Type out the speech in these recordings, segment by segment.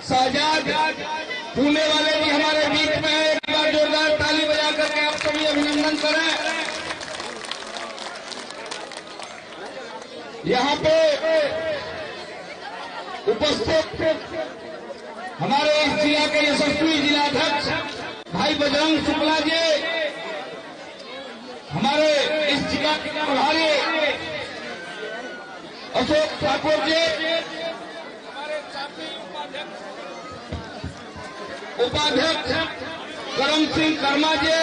शहजाद पुणे वाले भी हमारे बीच में है। एक बार जोरदार ताली बजा करके आप सभी अभिनंदन करें। यहाँ पे उपस्थित हमारे इस जिला के यशस्वी जिलाध्यक्ष भाई बजरंग शुक्ला जी, हमारे इस जिला के प्रभारी अशोक ठाकुर जी, हमारे साथी उपाध्यक्ष करम सिंह कर्मा जी,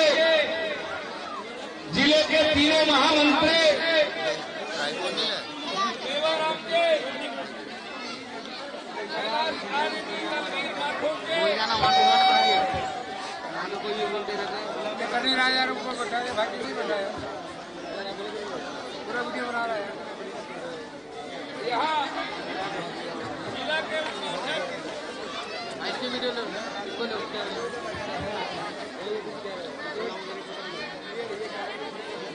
जिले के तीनों महामंत्री, यार ऊपर बताया भाई नहीं बताया, पूरा वीडियो बना रहा है। यहाँ जिला के वीडियो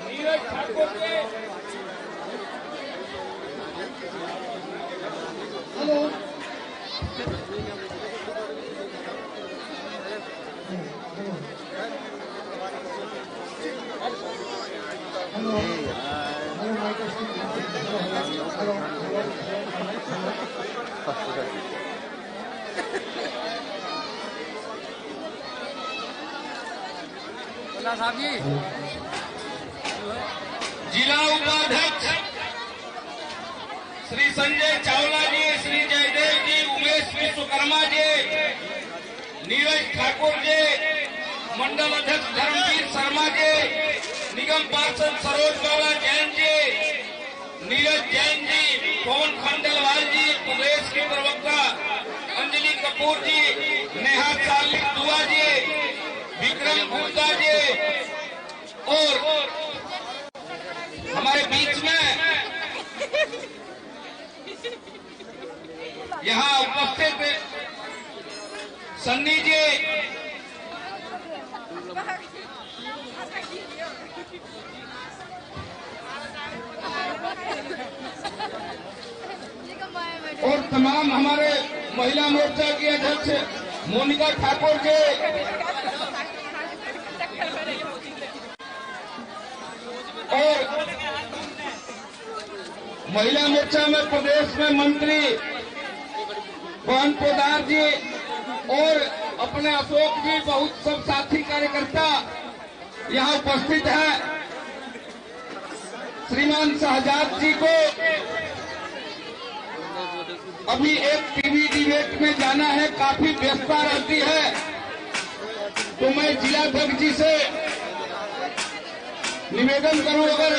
नीरज ठाकुर जी, हेलो साहब जी, जिला उपाध्यक्ष श्री संजय चावला जी, श्री जयदेव जी, उमेश विश्वकर्मा जी, नीरज ठाकुर जी, मंडल अध्यक्ष धर्मवीर शर्मा जी, निगम पार्षद सरोज बाला जैन जी, नीरज जैन जी, पवन खंडेलवाल जी, प्रदेश के प्रवक्ता अंजलि कपूर जी, नेहा चार्लिक दुआ जी, विक्रम गुप्ता जी और हमारे बीच में यहाँ उपस्थित सन्नी जी, और तमाम हमारे महिला मोर्चा की अध्यक्ष मोनिका ठाकुर जी, और महिला मोर्चा में प्रदेश में मंत्री पवन पोदार जी और अपने अशोक जी, बहुत सब साथी कार्यकर्ता यहाँ उपस्थित है। श्रीमान शहजाद जी को अभी एक टीवी डिबेट में जाना है, काफी व्यस्तता रहती है, तो मैं जिलाध्यक्ष जी से निवेदन करूं, अगर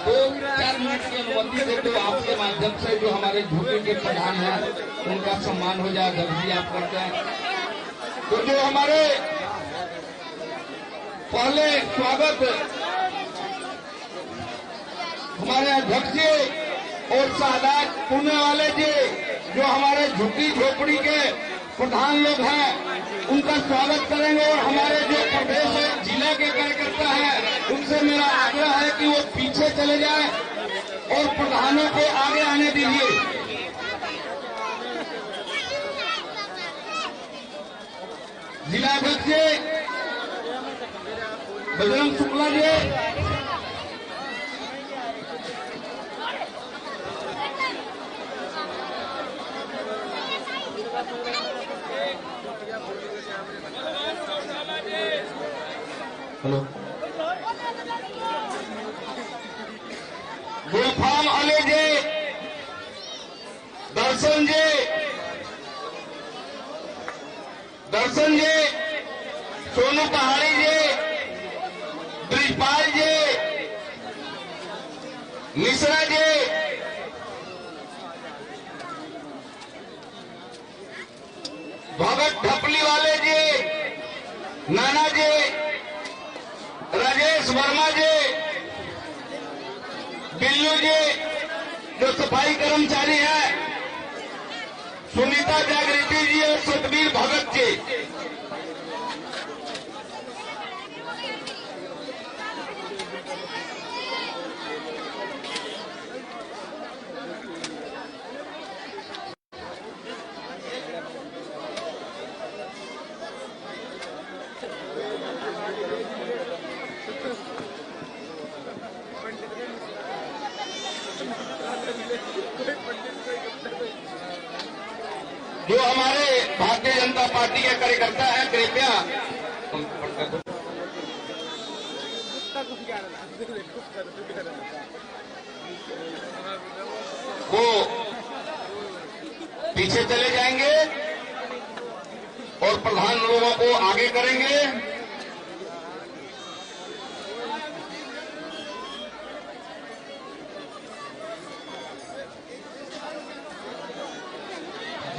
2-4 मिनट की अनुमति दे तो आपके माध्यम से जो हमारे झूठे के प्रधान हैं उनका सम्मान हो जाए। अध्यक्ष जी आप करते हैं तो जो हमारे पहले स्वागत हमारे अध्यक्ष जी और शहजाद पुणे वाले जी, जो हमारे झुग्गी झोपड़ी के प्रधान लोग हैं, उनका स्वागत करेंगे। और हमारे जो प्रदेश जिला के कार्यकर्ता हैं उनसे मेरा आग्रह है कि वो पीछे चले जाएं और प्रधानों को आगे आने दीजिए। जिलाध्यक्ष जी बजरंग शुक्ला जी, हेलो गुलफाम अली जी, दर्शन जी, सोनू पहाड़ी जी, ब्रिजपाल जी, मिश्रा जी, भगत ढपली वाले जी, नाना जी, राजेश वर्मा जी, बिल्लू जी जो सफाई कर्मचारी है, सुनीता जागृति जी और सतबीर भगत जी। जो हमारे भारतीय जनता पार्टी के कार्यकर्ता हैं, कृपया वो पीछे चले जाएंगे और प्रधान लोगों को आगे करेंगे।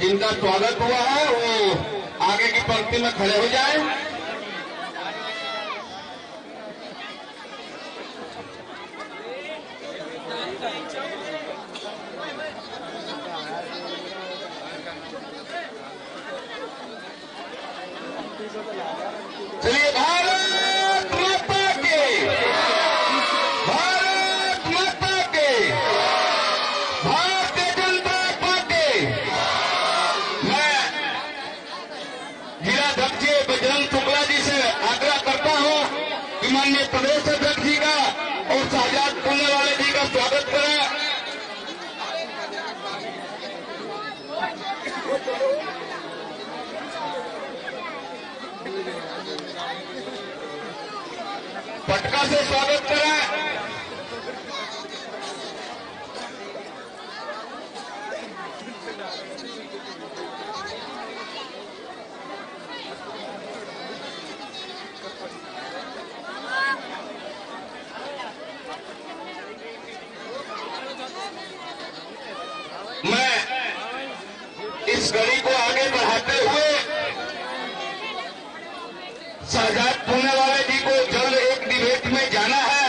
जिनका स्वागत हुआ है वो आगे की पंक्ति में खड़े हो जाएं। चलिए, भारत माता के, भारत माता के, भारतीय जनता पार्टी। मैं जिलाध्यक्ष बजरंग शुक्ला जी से आग्रह करता हूं कि माननीय प्रदेश अध्यक्ष जी का और शहजाद पुण्यवाले जी का स्वागत करें। पटका से स्वागत करें। मैं इस घड़ी को आगे बढ़ाते हुए शहजाद पुण्यवाले जी को जल्द एक डिबेट में जाना है,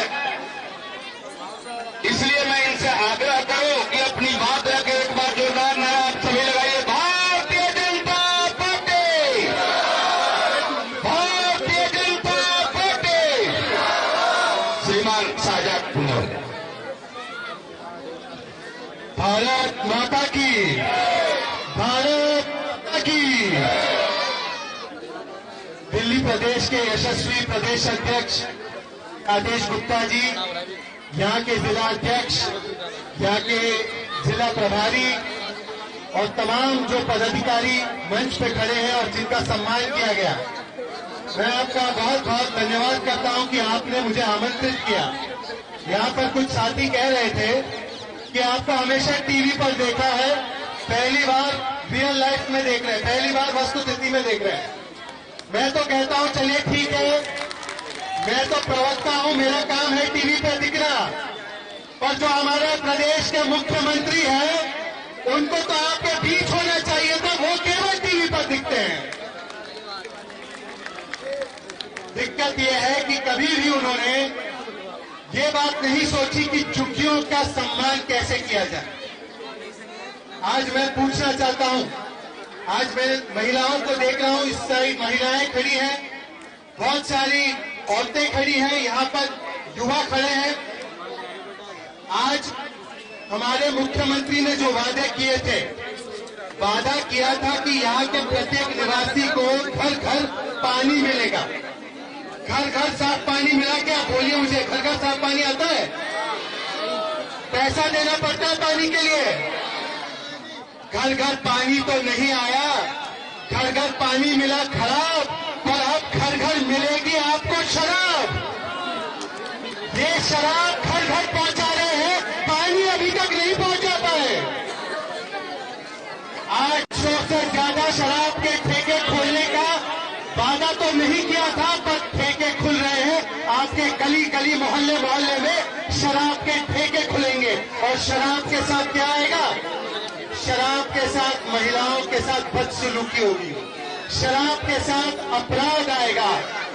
इसलिए मैं इनसे आग्रह करूं कि अपनी बात रखे एक बार जोरदार नारा आप सभी लगाइए। Bharatiya Janata party, Bharatiya Janata party. श्रीमान शहजाद पुण्यवाले। भारत माता की, भारत माता की। दिल्ली प्रदेश के यशस्वी प्रदेश अध्यक्ष आदेश गुप्ता जी, यहाँ के जिला अध्यक्ष, यहाँ के जिला प्रभारी और तमाम जो पदाधिकारी मंच पे खड़े हैं और जिनका सम्मान किया गया, मैं आपका बहुत बहुत धन्यवाद करता हूं कि आपने मुझे आमंत्रित किया। यहाँ पर कुछ साथी कह रहे थे कि आपको हमेशा टीवी पर देखा है, पहली बार रियल लाइफ में देख रहे हैं, पहली बार वस्तुस्थिति में देख रहे हैं। मैं तो कहता हूं चलिए ठीक है, मैं तो प्रवक्ता हूं, मेरा काम है टीवी पे दिखना, पर जो हमारे प्रदेश के मुख्यमंत्री हैं उनको तो आपके बीच होना चाहिए था, वो केवल टीवी पर दिखते हैं। दिक्कत यह है कि कभी भी उन्होंने ये बात नहीं सोची कि झुग्गियों का सम्मान कैसे किया जाए। आज मैं पूछना चाहता हूं, आज मैं महिलाओं को देख रहा हूं, इस सारी महिलाएं खड़ी हैं, बहुत सारी औरतें खड़ी हैं, यहाँ पर युवा खड़े हैं। आज हमारे मुख्यमंत्री ने जो वादे किए थे, वादा किया था कि यहाँ के प्रत्येक निवासी को घर घर पानी मिलेगा, घर घर साफ पानी मिला। क्या बोलिए मुझे, घर घर साफ पानी आता है? पैसा देना पड़ता है पानी के लिए। घर घर पानी तो नहीं आया, घर घर पानी मिला खराब, और अब घर घर मिलेगी आपको शराब। ये शराब घर घर पहुंचा रहे हैं, पानी अभी तक नहीं पहुंचा पाए। 800 से ज्यादा शराब के ठेके खोलने का वादा तो नहीं किया था, पर ठेके खुल रहे हैं। आपके गली गली मोहल्ले मोहल्ले में शराब के ठेके खुलेंगे, और शराब के साथ क्या आएगा? शराब के साथ महिलाओं के साथ बदसलूकी होगी, शराब के साथ अपराध आएगा,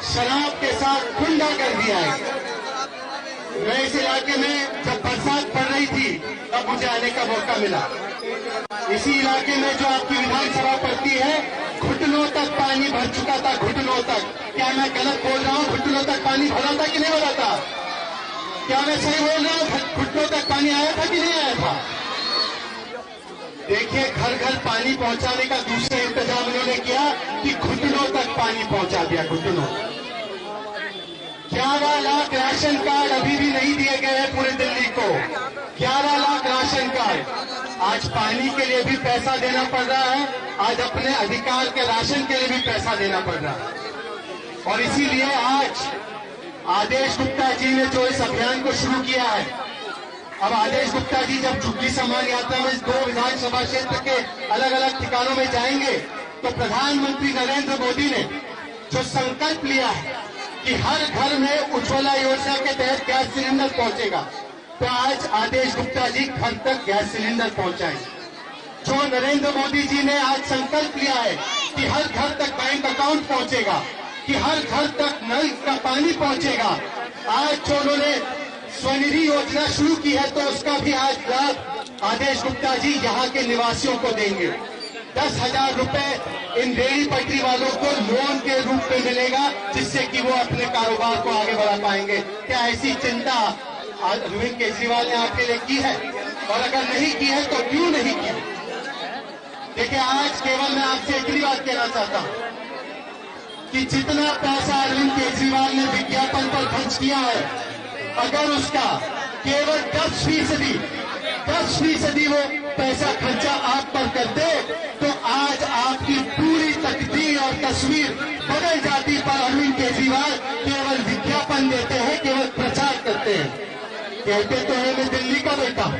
शराब के साथ गुंडागर्दी आएगी। मैं इस इलाके में जब बरसात पड़ रही थी तब मुझे आने का मौका मिला। इसी इलाके में जो आपकी विधानसभा पड़ती है, घुटनों तक पानी भर चुका था, घुटनों तक। क्या मैं गलत बोल रहा हूँ? घुटनों तक पानी भरा था कि नहीं भरा था? क्या मैं सही बोल रहा हूँ? घुटनों तक पानी आया था कि नहीं आया था? देखिए, घर घर पानी पहुंचाने का दूसरा इंतजाम उन्होंने किया कि घुटनों तक पानी पहुंचा दिया, घुटनों। 11 लाख राशन कार्ड अभी भी नहीं दिए गए हैं पूरे दिल्ली को। 11 लाख राशन कार्ड, आज पानी के लिए भी पैसा देना पड़ रहा है, आज अपने अधिकार के राशन के लिए भी पैसा देना पड़ रहा है। और इसीलिए आज आदेश गुप्ता जी ने जो इस अभियान को शुरू किया है, अब आदेश गुप्ता जी जब झुग्गी सम्मान यात्रा में 2 विधानसभा क्षेत्र के अलग अलग ठिकानों में जाएंगे, तो प्रधानमंत्री नरेंद्र मोदी ने जो संकल्प लिया है कि हर घर में उज्ज्वला योजना के तहत गैस सिलेंडर पहुंचेगा, तो आज आदेश गुप्ता जी घर तक गैस सिलेंडर पहुंचाएंगे। जो नरेंद्र मोदी जी ने आज संकल्प लिया है कि हर घर तक बैंक अकाउंट पहुंचेगा, कि हर घर तक नल का पानी पहुंचेगा, आज जो उन्होंने स्वनिधि योजना शुरू की है, तो उसका भी आज लाभ आदेश गुप्ता जी यहाँ के निवासियों को देंगे। 10,000 रुपए इन रेहड़ी पटरी वालों को लोन के रूप में मिलेगा, जिससे कि वो अपने कारोबार को आगे बढ़ा पाएंगे। क्या ऐसी चिंता अरविंद केजरीवाल ने आपके लिए की है? और अगर नहीं की है तो क्यों नहीं की? देखिए, आज केवल मैं आपसे इतनी बात कहना चाहता हूं कि जितना पैसा अरविंद केजरीवाल ने विज्ञापन पर खर्च किया है, अगर उसका केवल 10% वो पैसा खर्चा आप पर करते, तो आज आपकी पूरी तकदीर और तस्वीर बदल जाती। पर अरविंद केजरीवाल केवल विज्ञापन देते हैं, केवल प्रचार करते हैं। कहते तो है मैं दिल्ली का बेटा हूं,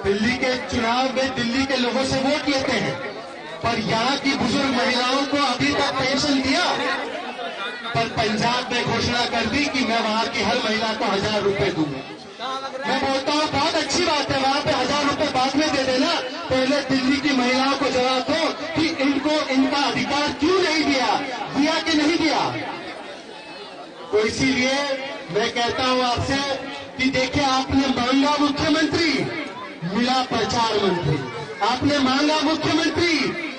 दिल्ली के चुनाव में दिल्ली के लोगों से वोट लेते हैं, पर यहाँ की बुजुर्ग महिलाओं को अभी तक पेंशन दिया, पर पंजाब में घोषणा कर दी कि मैं वहां की हर महिला को 1,000 रुपए दूंगा। मैं बोलता हूँ बहुत अच्छी बात है, वहां पे 1,000 रुपए बाद में दे देना, पहले दिल्ली की महिलाओं को जवाब दो कि इनको इनका अधिकार क्यों नहीं दिया कि नहीं दिया। तो इसीलिए मैं कहता हूं आपसे कि देखिए, आपने मांगा मुख्यमंत्री, मिला प्रचार मंत्री, आपने मांगा मुख्यमंत्री,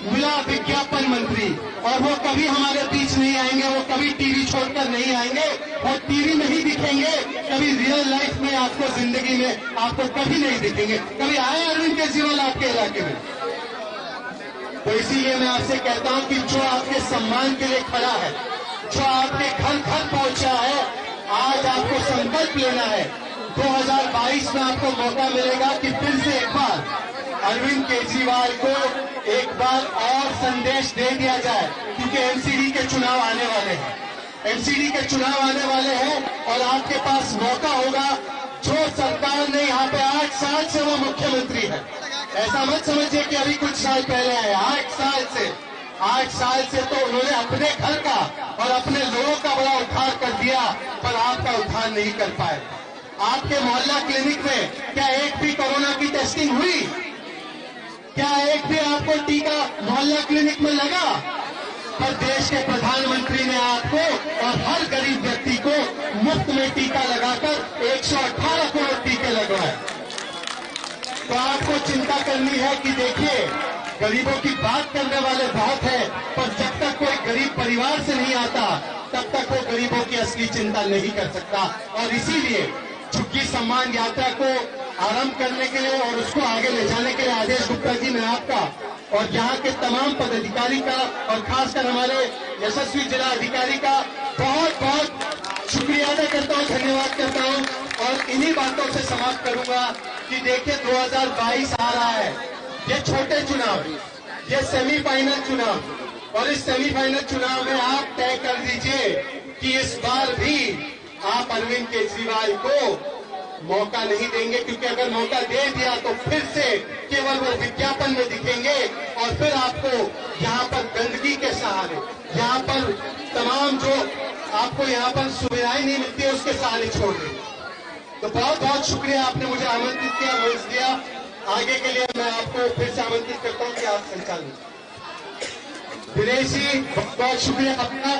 मिला विज्ञापन मंत्री, और वो कभी हमारे बीच नहीं आएंगे, वो कभी टीवी छोड़कर नहीं आएंगे, वो टीवी नहीं दिखेंगे, कभी रियल लाइफ में आपको जिंदगी में आपको कभी नहीं दिखेंगे। कभी आए अरविंद केजरीवाल आपके इलाके में? तो इसीलिए मैं आपसे कहता हूं कि जो आपके सम्मान के लिए खड़ा है, जो आपके घर घर पहुंचा है, आज आपको संकल्प लेना है। 2022 में आपको मौका मिलेगा कि फिर से एक बार अरविंद केजरीवाल को एक बार और संदेश दे दिया जाए, क्योंकि एमसीडी के चुनाव आने वाले हैं, एमसीडी के चुनाव आने वाले हैं, और आपके पास मौका होगा। जो सरकार ने यहाँ पे 8 साल से वो मुख्यमंत्री है, ऐसा मत समझिए कि अभी कुछ साल पहले आए, 8 साल से तो उन्होंने अपने घर का और अपने लोगों का बड़ा उद्धार कर दिया, पर आपका उद्धार नहीं कर पाए। आपके मोहल्ला क्लिनिक में क्या एक भी कोरोना की टेस्टिंग हुई? क्या एक भी आपको टीका मोहल्ला क्लिनिक में लगा? पर देश के प्रधानमंत्री ने आपको और हर गरीब व्यक्ति को मुफ्त में टीका लगाकर 118 करोड़ टीके लगवाए। तो आपको चिंता करनी है कि देखिए, गरीबों की बात करने वाले बहुत हैं, पर जब तक कोई गरीब परिवार से नहीं आता, तब तक वो गरीबों की असली चिंता नहीं कर सकता। और इसीलिए झुग्गी सम्मान यात्रा को आरंभ करने के लिए और उसको आगे ले जाने के लिए आदेश गुप्ता जी, मैं आपका और यहाँ के तमाम पदाधिकारी का और खासकर हमारे यशस्वी जिला अधिकारी का बहुत बहुत शुक्रिया अदा करता हूँ, धन्यवाद करता हूँ। और इन्हीं बातों से समाप्त करूंगा कि देखिए, 2022 आ रहा है, ये छोटे चुनाव, ये सेमीफाइनल चुनाव, और इस सेमीफाइनल चुनाव में आप तय कर दीजिए कि इस बार भी आप अरविंद केजरीवाल को मौका नहीं देंगे, क्योंकि अगर मौका दे दिया तो फिर से केवल वो विज्ञापन में दिखेंगे, और फिर आपको यहाँ पर गंदगी के सहारे, यहाँ पर तमाम जो आपको यहाँ पर सुविधाएं नहीं मिलती है, उसके सहारे छोड़ देंगे। तो बहुत बहुत शुक्रिया, आपने मुझे आमंत्रित किया, मंच दिया। आगे के लिए मैं आपको फिर से आमंत्रित करता हूँ कि आप संचालन। दिनेश जी, बहुत बहुत शुक्रिया आपका।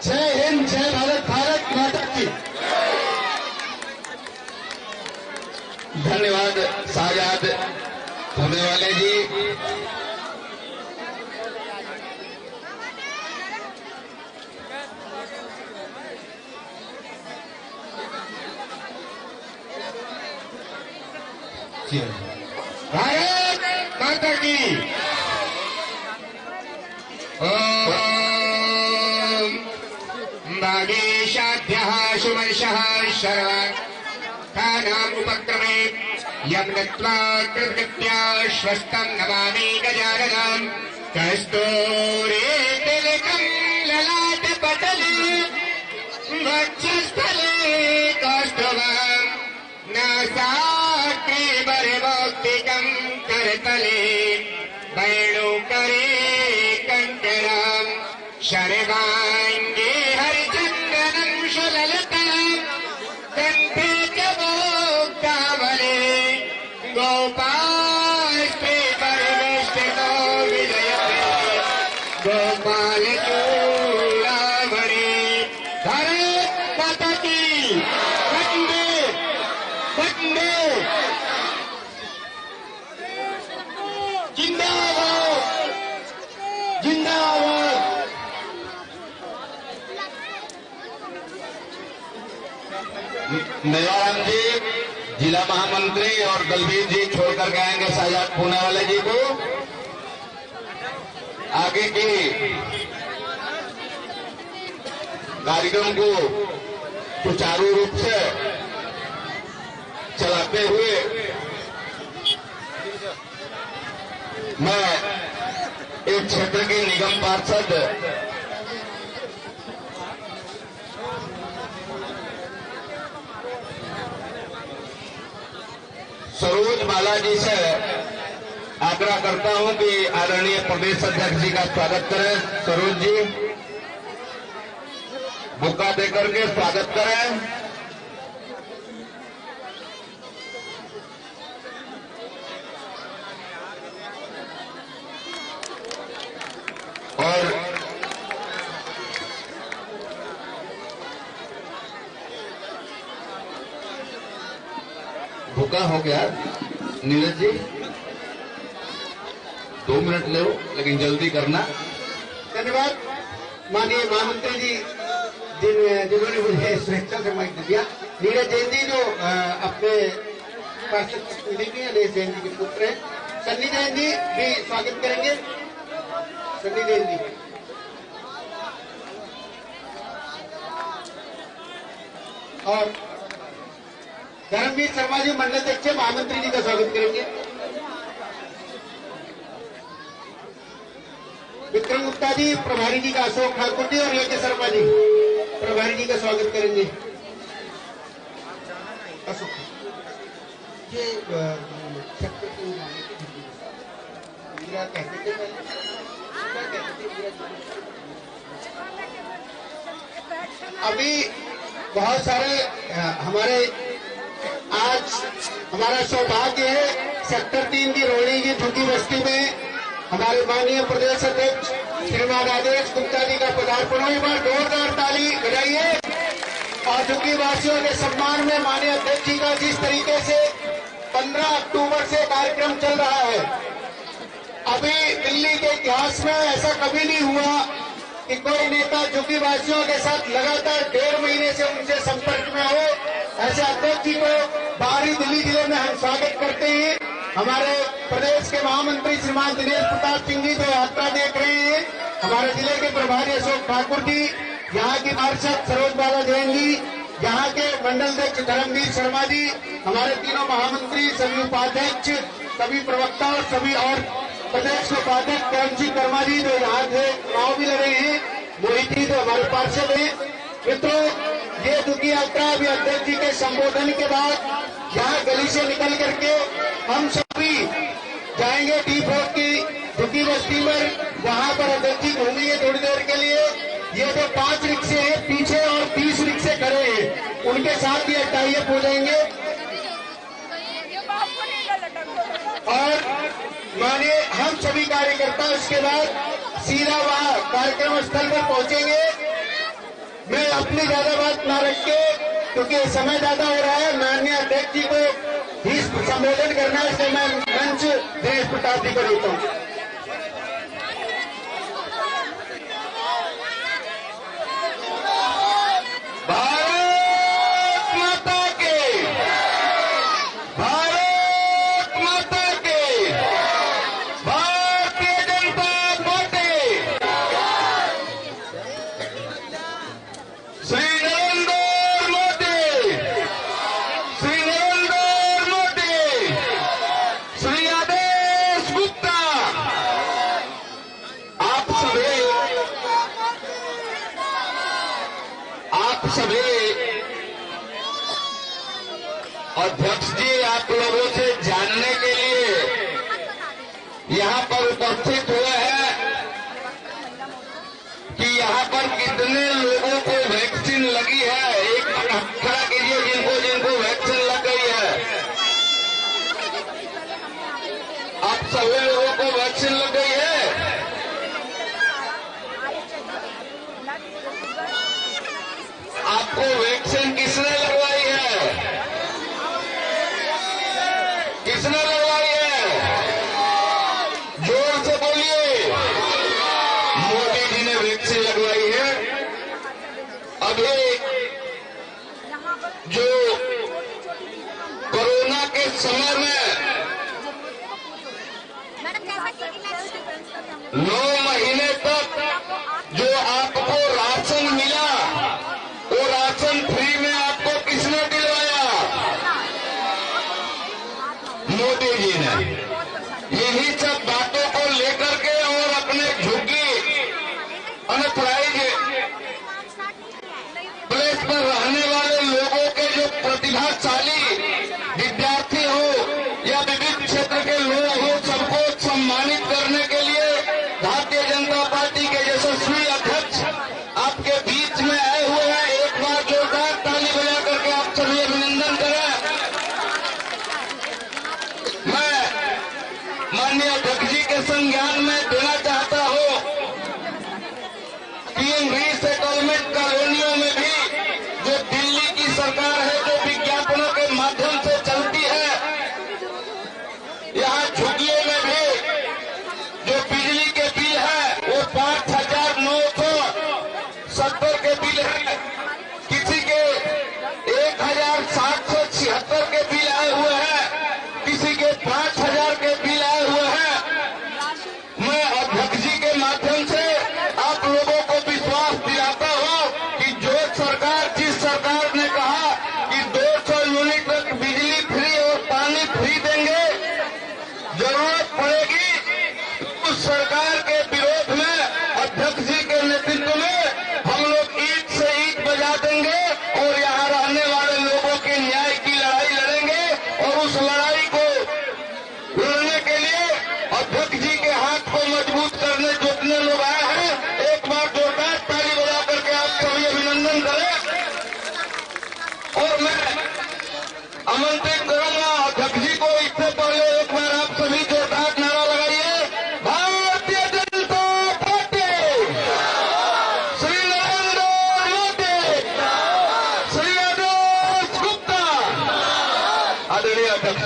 जय हिंद, जय भारत, भारत माता की। धन्यवाद शाहजाद होने वाले जी। भारत माता की। ओम भागेशाभ्यः सुवर्षः शर्व का नाम उपक्रमे यं नत्वा कृतकृत्या श्वस्तं नमामि गजाननं कस्तूरीतिलकं ललाटपटले वक्षस्थले कौस्तुभं नासाग्रे करतले वेणुकरे कङ्कणं शर्वाङ्गे हरिचन्दनं सुललितं कण्ठे च मुक्तावले गोपास्ते परिवेष्टितो विजयते गोपालचूडामणि भारत माता की वन्दे वन्दे जिंदाबाद जिंदाबाद। मेवाराम जी जिला महामंत्री और दलवीर जी छोड़कर गएंगे शाहजाद पूनावाला जी को। आगे के कार्यक्रम को सुचारू रूप से चलाते हुए मैं इस क्षेत्र के निगम पार्षद सरोज बाला जी से आग्रह करता हूं कि आदरणीय प्रदेश अध्यक्ष जी का स्वागत करें। सरोज जी बुक्का देकर के स्वागत करें। और भूखा हो गया नीरज जी, 2 मिनट ले लेकिन जल्दी करना। धन्यवाद माननीय महामंत्री जी जिन्होंने मुझे स्वेच्छा से माइक दिया। नीरज जैन जी जो अपने पार्षद प्रतिनिधि हैं, नीरज जैन जी के पुत्र हैं। सन्नी जैन जी भी स्वागत करेंगे। सन्नी जैन जी और धर्मवीर शर्मा जी मंडल अध्यक्ष महामंत्री जी का स्वागत करेंगे। विक्रम गुप्ता जी प्रभारी जी का, अशोक ठाकुर जी और यज्ञ शर्मा जी प्रभारी जी का स्वागत करेंगे। अशोक ये मीरा कहते थे अभी बहुत सारे हमारे आज हमारा सौभाग्य है सेक्टर 3 की रोहिणी की झुग्गी बस्ती में हमारे माननीय प्रदेश अध्यक्ष श्रीमान राजेश गुप्ता जी का पदार्पण हो। एक बार जोरदार ताली बजाइए। और झुग्गी वासियों के सम्मान में माननीय अध्यक्ष जी का जिस तरीके से 15 अक्टूबर से कार्यक्रम चल रहा है, अभी दिल्ली के इतिहास में ऐसा कभी नहीं हुआ कि कोई नेता झुग्गी वासियों के साथ लगातार 1.5 महीने से उनसे संपर्क में हो। ऐसे अध्यक्ष जी को बाहरी दिल्ली जिले में हम स्वागत करते हैं। हमारे प्रदेश के महामंत्री श्रीमान दिनेश प्रताप सिंह जी जो यात्रा देख रहे हैं, हमारे जिले के प्रभारी अशोक ठाकुर जी, यहाँ की पार्षद सरोज बाला जैन जी, यहाँ के मंडल अध्यक्ष धर्मवीर शर्मा जी, हमारे तीनों महामंत्री, सभी उपाध्यक्ष, सभी प्रवक्ता और सभी और प्रदेश के उपाध्यक्ष करमजी वर्मा जी जो यहाँ थे, चुनाव भी लड़े हैं, मोहित जी जो हमारे पार्षद हैं। मित्रों, ये झुग्गी यात्रा अभी अध्यक्ष जी के संबोधन के बाद यहाँ गली से निकल करके हम सभी जाएंगे टी4 की झुग्गी बस्ती पर। वहाँ पर अध्यक्ष जी घूमेंगे थोड़ी देर के लिए। ये जो 5 रिक्शे हैं पीछे और 30 रिक्शे खड़े हैं, उनके साथ ये टाइप हो जाएंगे और मानिए हम सभी कार्यकर्ता उसके बाद सीधा वहाँ कार्यक्रम स्थल पर पहुंचेंगे। मैं अपनी ज्यादा बात ना रख के, क्योंकि समय ज्यादा हो रहा है, माननीय अध्यक्ष जी को ही संबोधन करना है, इसलिए मैं मंच दिनेश प्रताप जी को देता हूँ। सभी अध्यक्ष जी आप लोगों से जानने के लिए यहाँ पर उपस्थित हुए हैं कि यहाँ पर कितने लोगों को वैक्सीन लगी है। एक बार हाथ खड़ा कीजिए जिनको जिनको वैक्सीन लग गई है। आप सभी लोगों को वैक्सीन लग गई है। आपको वैक्सीन किसने लगवाई है? किसने लगवाई है? जोर से बोलिए। मोदी जी ने वैक्सीन लगवाई है। अभी जो कोरोना के समय में 9 महीने तक जो आपको राशन मिला, वो राशन फ्री में आपको किसने दिलवाया? मोदी जी ने। यही सब बातों को लेकर के और अपने झुग्गी अनप्राइज प्लेस पर रहने वाले लोगों के जो प्रतिभाशाली विद्यार्थी हो या विभिन्न क्षेत्र के लोग हो, सबको सम्मानित करने के लिए भारतीय जनता पार्टी के यशस्वी अध्यक्ष आपके बीच में आए हुए हैं। एक बार जोरदार ताली बजा करके आप सभी अभिनंदन करें। मैं माननीय अध्यक्ष जी के संज्ञान में देना चाहता हूं कि इन रीसेटलमेंट कॉलोनियों में भी जो दिल्ली की सरकार है, जो विज्ञापनों के माध्यम से चलती है, यहाँ झुग्गियों में भी जो बिजली के बिल है वो 5,970 के बिल है। किसी के 1,776 के बिल आए हुए हैं, किसी के 5,000 के बिल आए हुए हैं। मैं अध्यक्ष जी के माध्यम से आप लोगों को विश्वास दिलाता हूं कि जो सरकार, जिस सरकार ने कहा कि 200 यूनिट तक बिजली फ्री और पानी फ्री देंगे, जरूरत पड़ेगी उस सरकार के विरोध में अध्यक्ष जी के नेतृत्व में हम लोग ईंट से ईंट बजा देंगे और यहाँ रहने वाले लोगों के न्याय की लड़ाई लड़ेंगे। और उस लड़ाई को लड़ने के लिए अध्यक्ष जी के हाथ को मजबूत करने जितने लोग आए हैं, एक बार जोरदार ताली बजा करके आप सभी अभिनंदन करें। और मैं आमंत्रित करूंगा अध्यक्ष जी को, इससे पहले एक बार आप सभी जोरदार नारा लगाइए, भारतीय जनता पार्टी, श्री नरेंद्र मोदी, श्री आदेश गुप्ता। आदरणीय अध्यक्ष।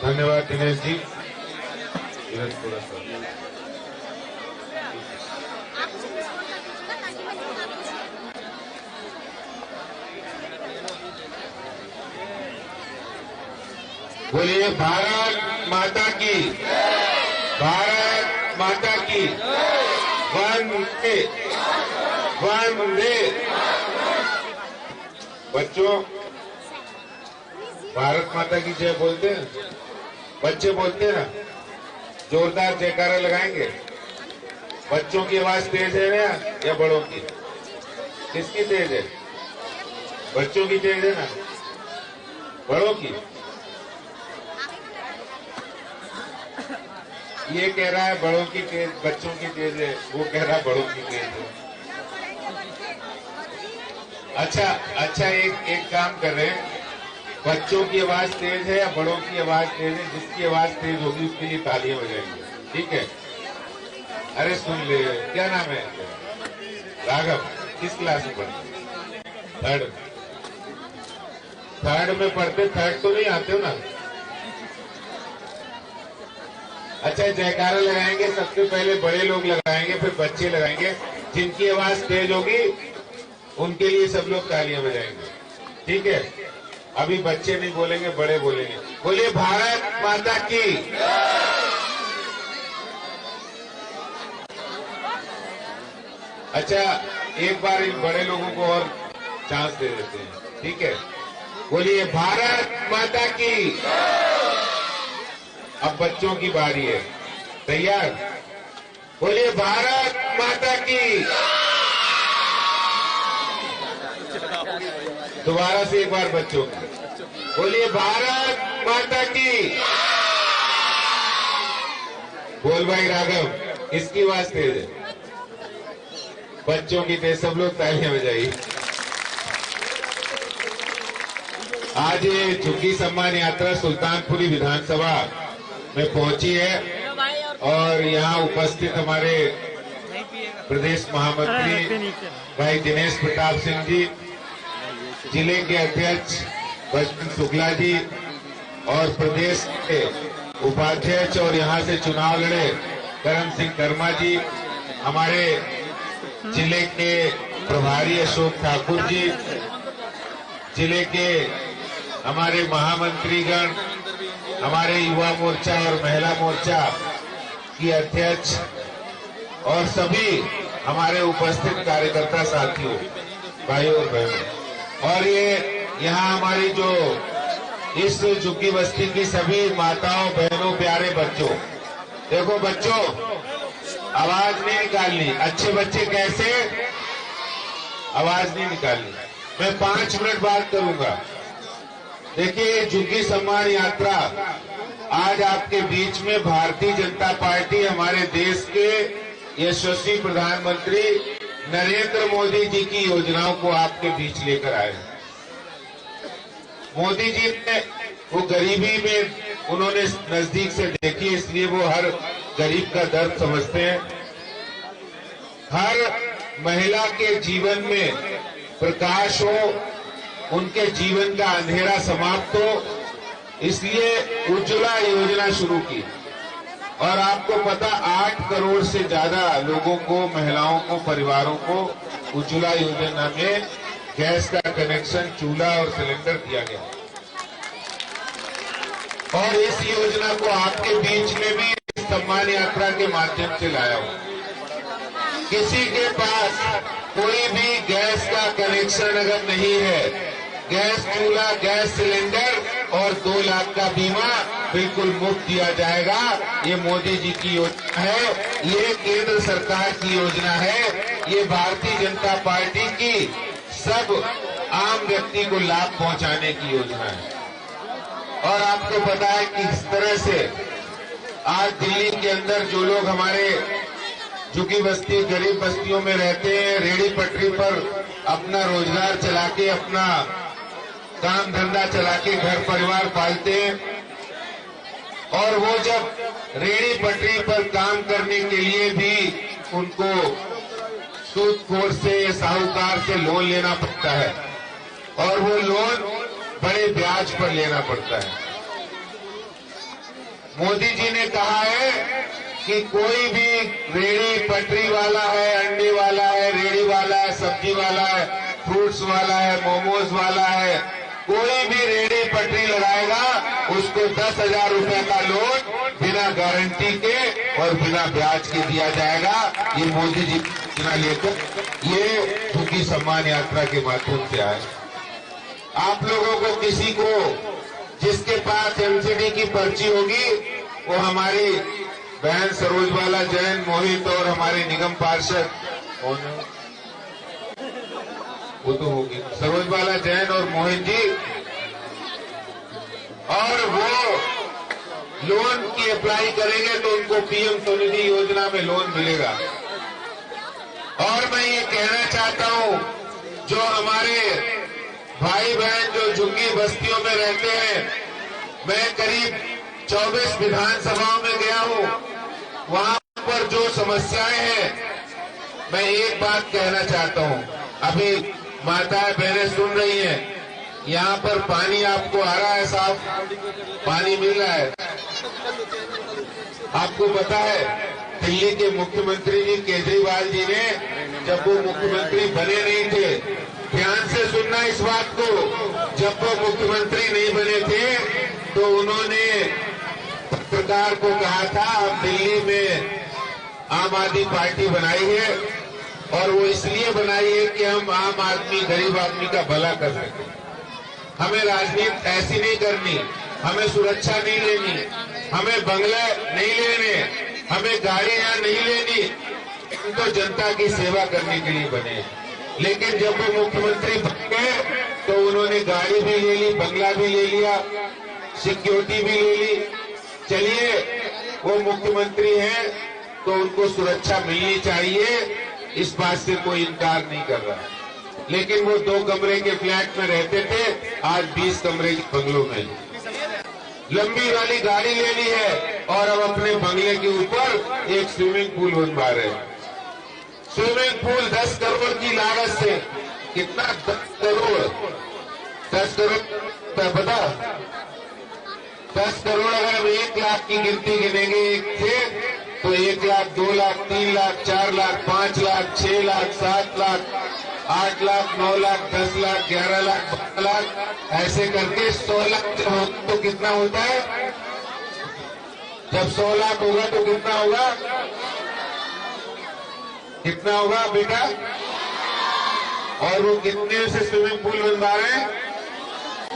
धन्यवाद दिनेश जी। थोड़ा सा बोलिए, भारत माता की, भारत माता की। वंदे वंदे। बच्चों, भारत माता की जय बोलते हैं, बच्चे बोलते हैं ना, जोरदार जयकारा लगाएंगे। बच्चों की आवाज तेज है ना या बड़ों की? किसकी तेज है? बच्चों की तेज है ना, बड़ों की? ये कह रहा है बड़ों की तेज, बच्चों की तेज है, वो कह रहा है बड़ों की तेज है। अच्छा, एक काम कर रहे हैं, बच्चों की आवाज तेज है या बड़ों की आवाज तेज है? जिसकी आवाज तेज होगी उसके लिए तालियां बजाएंगे, ठीक है? अरे सुन ले, क्या नाम है? राघव। किस क्लास में पढ़ते? थर्ड में पढ़ते। थर्ड तो नहीं आते हो ना? अच्छा, जयकारा लगाएंगे, सबसे पहले बड़े लोग लगाएंगे, फिर बच्चे लगाएंगे। जिनकी आवाज तेज होगी उनके लिए सब लोग तालियां बजाएंगे, ठीक है? अभी बच्चे नहीं बोलेंगे, बड़े बोलेंगे। बोलिए, भारत माता की। अच्छा, एक बार इन बड़े लोगों को और चांस दे देते हैं, ठीक है? बोलिए, भारत माता की। अब बच्चों की बारी है, तैयार? बोलिए, भारत माता की। दोबारा से एक बार बच्चों की बोलिए भारत माता की। बोल भाई राघव, इसकी आवाज तेज है, बच्चों की तेज, सब लोग तालियां बजाइए। आज ये झुग्गी सम्मान यात्रा सुल्तानपुरी विधानसभा में पहुंची है और यहाँ उपस्थित हमारे प्रदेश महामंत्री भाई दिनेश प्रताप सिंह जी, जिले के अध्यक्ष बचपन शुक्ला जी और प्रदेश के उपाध्यक्ष और यहाँ से चुनाव लड़े करम सिंह कर्मा जी, हमारे जिले के प्रभारी अशोक ठाकुर जी, जिले के हमारे महामंत्रीगण, हमारे युवा मोर्चा और महिला मोर्चा की अध्यक्ष और सभी हमारे उपस्थित कार्यकर्ता साथियों, भाइयों और बहनों, और ये यहाँ हमारी जो इस झुग्गी बस्ती की सभी माताओं बहनों प्यारे बच्चों, देखो बच्चों आवाज नहीं निकालनी, अच्छे बच्चे कैसे आवाज नहीं निकालनी, मैं 5 मिनट बात करूंगा। देखिए झुग्गी सम्मान यात्रा आज आपके बीच में भारतीय जनता पार्टी हमारे देश के यशस्वी प्रधानमंत्री नरेंद्र मोदी जी की योजनाओं को आपके बीच लेकर आए। मोदी जी ने वो गरीबी में उन्होंने नजदीक से देखी, इसलिए वो हर गरीब का दर्द समझते हैं। हर महिला के जीवन में प्रकाश हो, उनके जीवन का अंधेरा समाप्त हो, इसलिए उज्ज्वला योजना शुरू की। और आपको पता 8 करोड़ से ज्यादा लोगों को, महिलाओं को, परिवारों को उज्ज्वला योजना में गैस का कनेक्शन, चूल्हा और सिलेंडर दिया गया। और इस योजना को आपके बीच में भी सम्मान यात्रा के माध्यम से लाया हूं। किसी के पास कोई भी गैस का कनेक्शन अगर नहीं है, गैस चूल्हा, गैस सिलेंडर और 2 लाख का बीमा बिल्कुल मुफ्त दिया जाएगा। ये मोदी जी की योजना है, ये केंद्र सरकार की योजना है, ये भारतीय जनता पार्टी की सब आम व्यक्ति को लाभ पहुंचाने की योजना है। और आपको पता है कि इस तरह से आज दिल्ली के अंदर जो लोग हमारे झुग्गी बस्ती, गरीब बस्तियों में रहते हैं, रेहड़ी पटरी पर अपना रोजगार चला के, अपना काम धंधा चला के घर परिवार पालते हैं, और वो जब रेहड़ी पटरी पर काम करने के लिए भी उनको सूदखोर से, साहूकार से लोन लेना पड़ता है, और वो लोन बड़े ब्याज पर लेना पड़ता है। मोदी जी ने कहा है कि कोई भी रेहड़ी पटरी वाला है, अंडे वाला है, रेहड़ी वाला है, सब्जी वाला है, फ्रूट्स वाला है, मोमोज वाला है, कोई भी रेहड़ी पटरी लगाएगा उसको 10,000 रुपए का लोन बिना गारंटी के और बिना ब्याज के दिया जाएगा। ये मोदी जी योजना लेकर ये झुग्गी सम्मान यात्रा के माध्यम से आए। आप लोगों को किसी को जिसके पास एमसीडी की पर्ची होगी वो हमारी बहन सरोजबाला जैन, मोहित और हमारे निगम पार्षद वो तो होगी सरोजबाला जैन और मोहित जी, और वो लोन की अप्लाई करेंगे तो उनको पीएम स्वनिधि योजना में लोन मिलेगा। और मैं ये कहना चाहता हूं, जो हमारे भाई बहन जो झुग्गी बस्तियों में रहते हैं, मैं करीब 24 विधानसभाओं में गया हूं, वहां पर जो समस्याएं हैं, मैं एक बात कहना चाहता हूं। अभी माताएं बहनें सुन रही हैं, यहाँ पर पानी आपको आ रहा है, साफ पानी मिल रहा है। आपको पता है दिल्ली के मुख्यमंत्री जी केजरीवाल जी ने, जब वो मुख्यमंत्री बने नहीं थे, ध्यान से सुनना इस बात को, जब वो मुख्यमंत्री नहीं बने थे तो उन्होंने पत्रकार को कहा था अब दिल्ली में आम आदमी पार्टी बनाई है, और वो इसलिए बनाई है कि हम आम आदमी, गरीब आदमी का भला कर सके। हमें राजनीति ऐसी नहीं करनी, हमें सुरक्षा नहीं लेनी, हमें बंगला नहीं लेने, हमें गाड़ियां नहीं लेनी, तो जनता की सेवा करने के लिए बने। लेकिन जब वो मुख्यमंत्री बन गए तो उन्होंने गाड़ी भी ले ली, बंगला भी ले लिया, सिक्योरिटी भी ले ली। चलिए, वो मुख्यमंत्री हैं तो उनको सुरक्षा मिलनी चाहिए, इस बात से कोई इनकार नहीं कर रहा। लेकिन वो 2 कमरे के फ्लैट में रहते थे, आज 20 कमरे के बंगलों में। लंबी वाली गाड़ी ले ली है और अब अपने बंगले के ऊपर एक स्विमिंग पूल बनवा रहे हैं। स्विमिंग पूल 10 करोड़ की लागत से, कितना 10 करोड़, 10 करोड़ पता, 10 करोड़ अगर हम 1 लाख की गिनती गिनेंगे एक थे तो 1 लाख, 2 लाख, 3 लाख, 4 लाख, 5 लाख, 6 लाख, 7 लाख, 8 लाख, 9 लाख, 10 लाख, 11 लाख, 12 लाख, ऐसे करके 100 लाख जब हो तो कितना होता है? जब 100 लाख होगा तो कितना होगा? कितना होगा बेटा? और वो कितने से स्विमिंग पूल बनवा रहे हैं?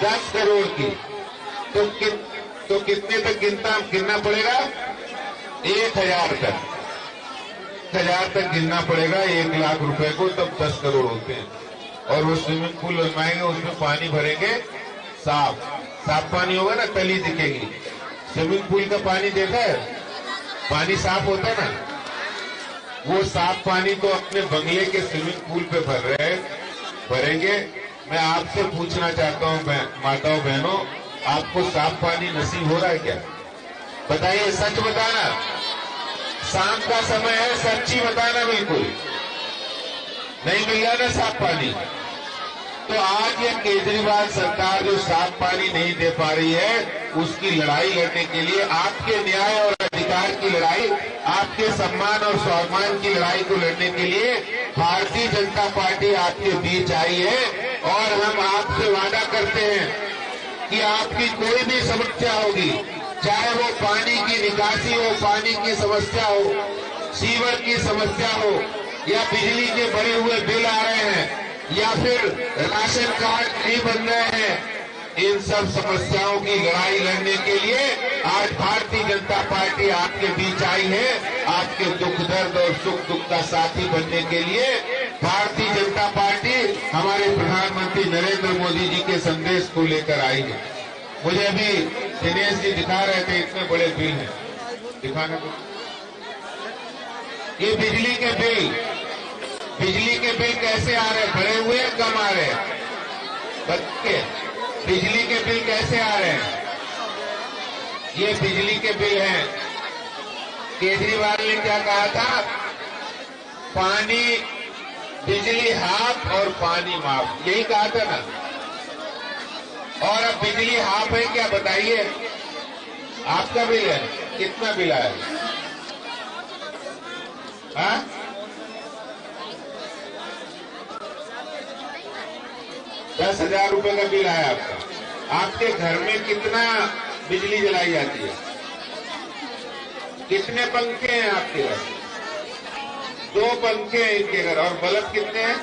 10 करोड़ की। तो कितने तक गिनना पड़ेगा? 1000 तक, 1000 तक गिनना पड़ेगा 1 लाख रुपए को, तब 10 करोड़ होते हैं। और वो स्विमिंग पूल बनवाएंगे, उसमें पानी भरेंगे, साफ पानी होगा ना, तली दिखेगी। स्विमिंग पूल का पानी देखा है? पानी साफ होता है ना, वो साफ पानी तो अपने बंगले के स्विमिंग पूल पे भरेंगे। मैं आपसे पूछना चाहता हूँ माताओं बहनों, आपको साफ पानी नसीब हो रहा है क्या? बताइए, सच बताना। शाम का समय है, सच्ची बताना, बिल्कुल नहीं मिल रहा ना साफ पानी। तो आज ये केजरीवाल सरकार जो साफ पानी नहीं दे पा रही है, उसकी लड़ाई लड़ने के लिए, आपके न्याय और अधिकार की लड़ाई, आपके सम्मान और स्वाभिमान की लड़ाई को लड़ने के लिए भारतीय जनता पार्टी आपके बीच आई है। और हम आपसे वादा करते हैं कि आपकी कोई भी समस्या होगी, चाहे वो पानी की निकासी हो, पानी की समस्या हो, सीवर की समस्या हो, या बिजली के बढ़े हुए बिल आ रहे हैं, या फिर राशन कार्ड नहीं बन रहे हैं, इन सब समस्याओं की लड़ाई लड़ने के लिए आज भारतीय जनता पार्टी आपके बीच आई है। आपके दुख दर्द और सुख दुख का साथी बनने के लिए भारतीय जनता पार्टी हमारे प्रधानमंत्री नरेंद्र मोदी जी के संदेश को लेकर आई है। मुझे अभी दिनेश जी दिखा रहे थे, इतने बड़े बिल हैं, दिखाना को। ये बिजली के बिल कैसे आ रहे हैं? भरे हुए हैं, कम आ रहे हैं? बच्चे, बिजली के बिल कैसे आ रहे हैं? ये बिजली के बिल हैं। केजरीवाल ने क्या कहा था? पानी, बिजली हाफ और पानी माफ, यही कहा था ना। और अब बिजली हाफ है क्या? बताइए, आपका बिल है, कितना बिल आया? हाँ? 10,000 रुपए का बिल आया आपका। आपके घर में कितना बिजली जलाई जाती है? कितने पंखे हैं आपके घर? 2 पंखे हैं इनके घर। और बल्ब कितने हैं?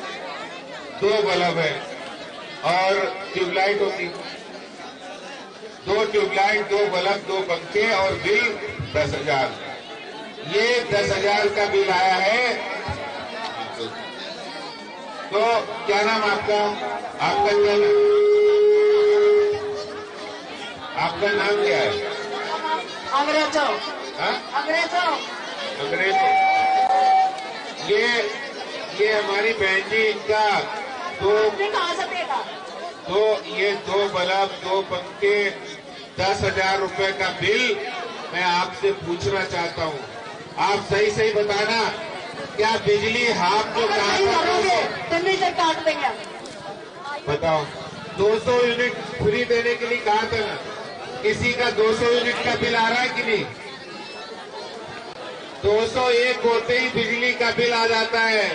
2 बल्ब है। और ट्यूबलाइट होती, 2 ट्यूबलाइट, 2 बल्ब, 2 पंखे, और बिल 10,000। ये 10,000 का बिल आया है। तो क्या नाम आपका? आपका क्या नाम? आपका नाम क्या है? अंग्रेजों। हाँ? अंग्रेजों। अंग्रेजों। ये हमारी बहन जी, इनका कहाँ से देगा? ये 2 बल्ब, 2 पंखे, 10,000 रुपए का बिल मैं आपसे पूछना चाहता हूँ। आप सही बताना, क्या बिजली हाफ जो कहा था, दिल्ली से काट देंगे। बताओ। 200 यूनिट फ्री देने के लिए कहा था ना, किसी का 200 यूनिट का बिल आ रहा है कि नहीं? 201 होते ही बिजली का बिल आ जाता है,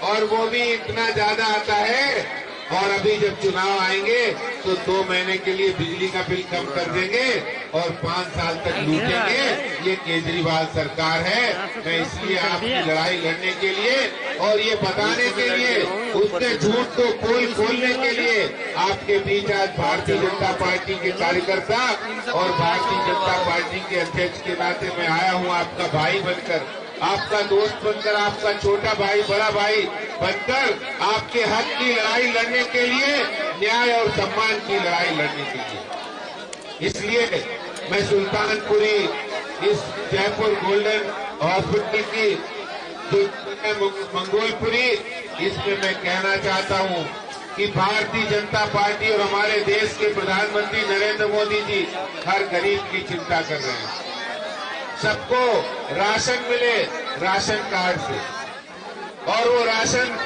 और वो भी इतना ज्यादा आता है। और अभी जब चुनाव आएंगे तो 2 महीने के लिए बिजली का बिल कम कर देंगे और 5 साल तक लूटेंगे। ये केजरीवाल सरकार है। मैं इसलिए आपकी लड़ाई लड़ने के लिए और ये बताने के लिए, उसके झूठ को पोल खोलने के लिए आपके बीच आज भारतीय जनता पार्टी के कार्यकर्ता और भारतीय जनता पार्टी के अध्यक्ष के नाते मैं आया हूँ, आपका भाई बनकर, आपका दोस्त बनकर, आपका छोटा भाई, बड़ा भाई बनकर आपके हक की लड़ाई लड़ने के लिए, न्याय और सम्मान की लड़ाई लड़ने के लिए। इसलिए मैं सुल्तानपुरी इस जयपुर गोल्डन हॉस्पिटल की जो मंगोलपुरी, इसमें मैं कहना चाहता हूं कि भारतीय जनता पार्टी और हमारे देश के प्रधानमंत्री नरेंद्र मोदी जी हर गरीब की चिंता कर रहे हैं। सबको राशन मिले राशन कार्ड से, और वो राशन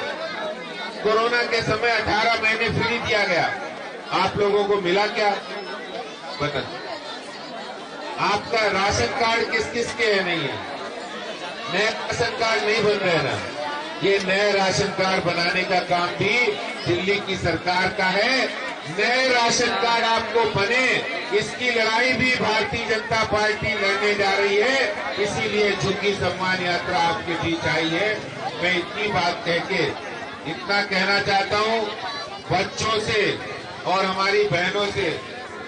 कोरोना के समय 18 महीने फ्री दिया गया। आप लोगों को मिला क्या? बता। आपका राशन कार्ड किस किस के है? नहीं है। नए राशन कार्ड नहीं बन रहे ना। ये नए राशन कार्ड बनाने का काम भी दिल्ली की सरकार का है। नए राशन कार्ड आपको बने, इसकी लड़ाई भी भारतीय जनता पार्टी लड़ने जा रही है। इसीलिए झुग्गी सम्मान यात्रा आपके बीच आई है। मैं इतनी बात कह के इतना कहना चाहता हूं बच्चों से और हमारी बहनों से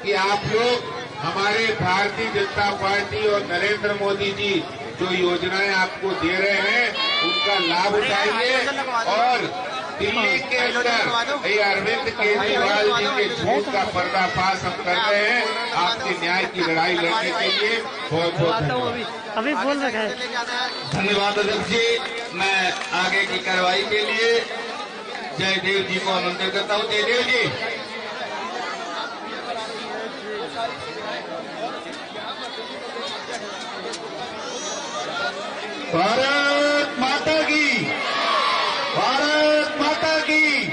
कि आप लोग हमारे भारतीय जनता पार्टी और नरेंद्र मोदी जी जो योजनाएं आपको दे रहे हैं उनका लाभ उठाइए, और दिल्ली के अंदर ये अरविंद केजरीवाल जी के झूठ का पर्दाफाश हम कर रहे हैं। आपके न्याय की लड़ाई लड़ने के लिए बहुत बहुत धन्यवाद। अभी बोल रखा है। धन्यवाद अध्यक्ष जी। मैं आगे की कार्रवाई के लिए जयदेव जी को आमंत्रित करता हूँ। जयदेव जी। भारत माता की, भारत माता की,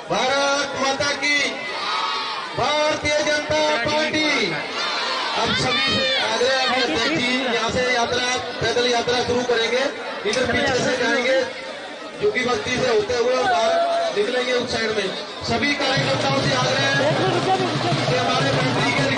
भारत माता की, भारतीय जनता पार्टी। अब सभी से आग्रह है अध्यक्ष जी, यहाँ से यात्रा, पैदल यात्रा शुरू करेंगे। इधर पीछे से जाएंगे, झुग्गी बस्ती से होते हुए और बाहर निकलेंगे उस साइड में। सभी कार्यकर्ताओं से आग्रह है कि हमारे मंत्री के